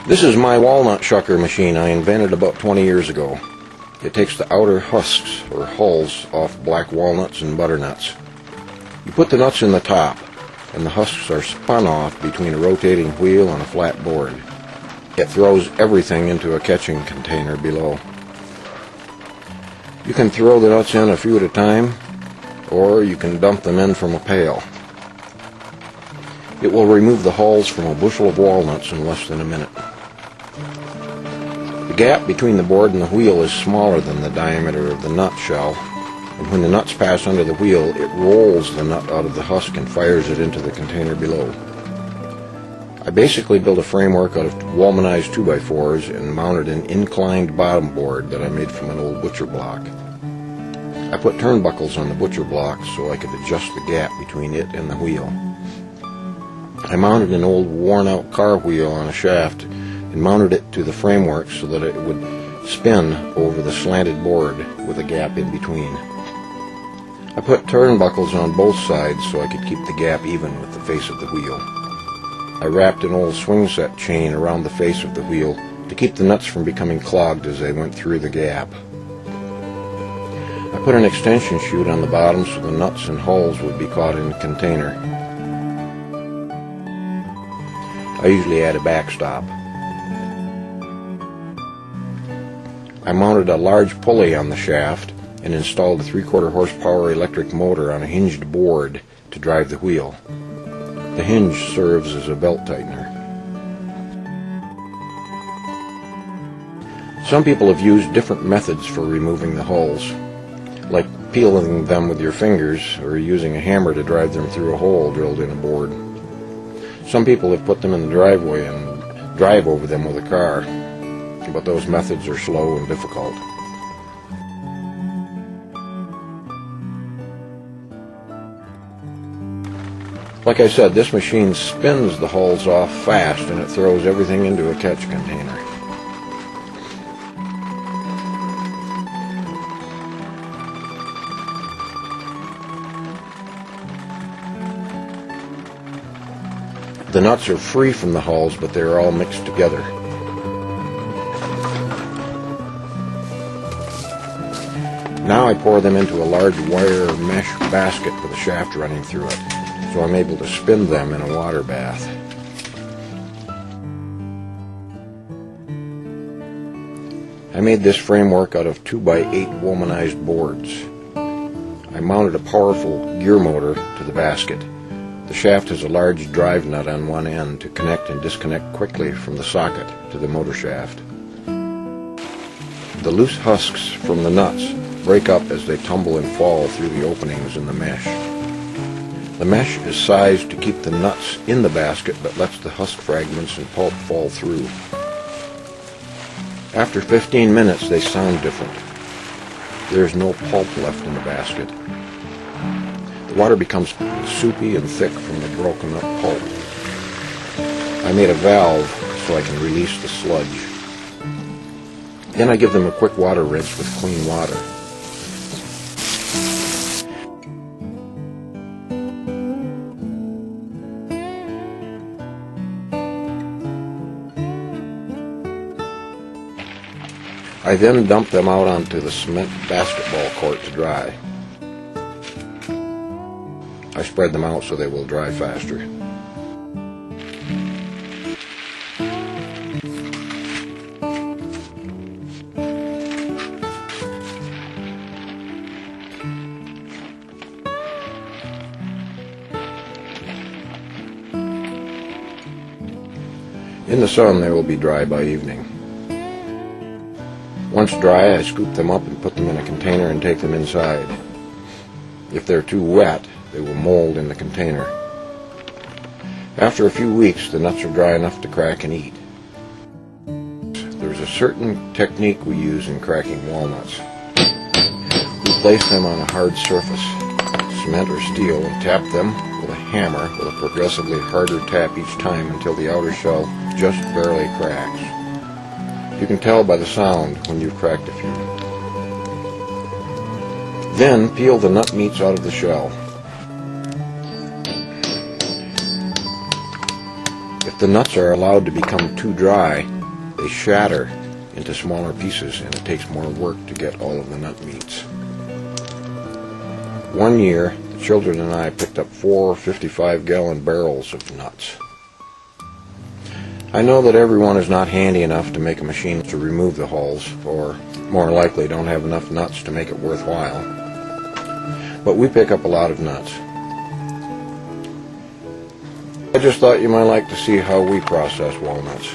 This is my walnut shucker machine I invented about 20 years ago. It takes the outer husks, or hulls, off black walnuts and butternuts. You put the nuts in the top, and the husks are spun off between a rotating wheel and a flat board. It throws everything into a catching container below. You can throw the nuts in a few at a time, or you can dump them in from a pail. It will remove the hulls from a bushel of walnuts in less than a minute. The gap between the board and the wheel is smaller than the diameter of the nut shell, and when the nuts pass under the wheel, it rolls the nut out of the husk and fires it into the container below. I basically built a framework out of walmanized 2x4s and mounted an inclined bottom board that I made from an old butcher block. I put turnbuckles on the butcher block so I could adjust the gap between it and the wheel. I mounted an old worn-out car wheel on a shaft and mounted it to the framework so that it would spin over the slanted board with a gap in between. I put turnbuckles on both sides so I could keep the gap even with the face of the wheel. I wrapped an old swing set chain around the face of the wheel to keep the nuts from becoming clogged as they went through the gap. I put an extension chute on the bottom so the nuts and hulls would be caught in the container. I usually add a backstop. I mounted a large pulley on the shaft and installed a 3/4 horsepower electric motor on a hinged board to drive the wheel. The hinge serves as a belt tightener. Some people have used different methods for removing the hulls, like peeling them with your fingers or using a hammer to drive them through a hole drilled in a board. Some people have put them in the driveway and drive over them with a car, but those methods are slow and difficult. Like I said, this machine spins the hulls off fast and it throws everything into a catch container. The nuts are free from the hulls, but they're all mixed together. Now I pour them into a large wire mesh basket with a shaft running through it, so I'm able to spin them in a water bath. I made this framework out of 2x8 womanized boards. I mounted a powerful gear motor to the basket. The shaft has a large drive nut on one end to connect and disconnect quickly from the socket to the motor shaft. The loose husks from the nuts break up as they tumble and fall through the openings in the mesh. The mesh is sized to keep the nuts in the basket but lets the husk fragments and pulp fall through. After 15 minutes they sound different. There is no pulp left in the basket. The water becomes soupy and thick from the broken up pulp. I made a valve so I can release the sludge. Then I give them a quick water rinse with clean water. I then dump them out onto the cement basketball court to dry. I spread them out so they will dry faster. In the sun, they will be dry by evening. Once dry, I scoop them up and put them in a container and take them inside. If they're too wet, they will mold in the container. After a few weeks, the nuts are dry enough to crack and eat. There's a certain technique we use in cracking walnuts. We place them on a hard surface, cement or steel, and tap them with a hammer with a progressively harder tap each time until the outer shell just barely cracks. You can tell by the sound when you've cracked a few. Then peel the nut meats out of the shell. If the nuts are allowed to become too dry, They shatter into smaller pieces, and it takes more work to get all of the nut meats. One year, the children and I picked up 4 55-gallon barrels of nuts. I know that everyone is not handy enough to make a machine to remove the hulls, or more likely don't have enough nuts to make it worthwhile. But we pick up a lot of nuts. I just thought you might like to see how we process walnuts.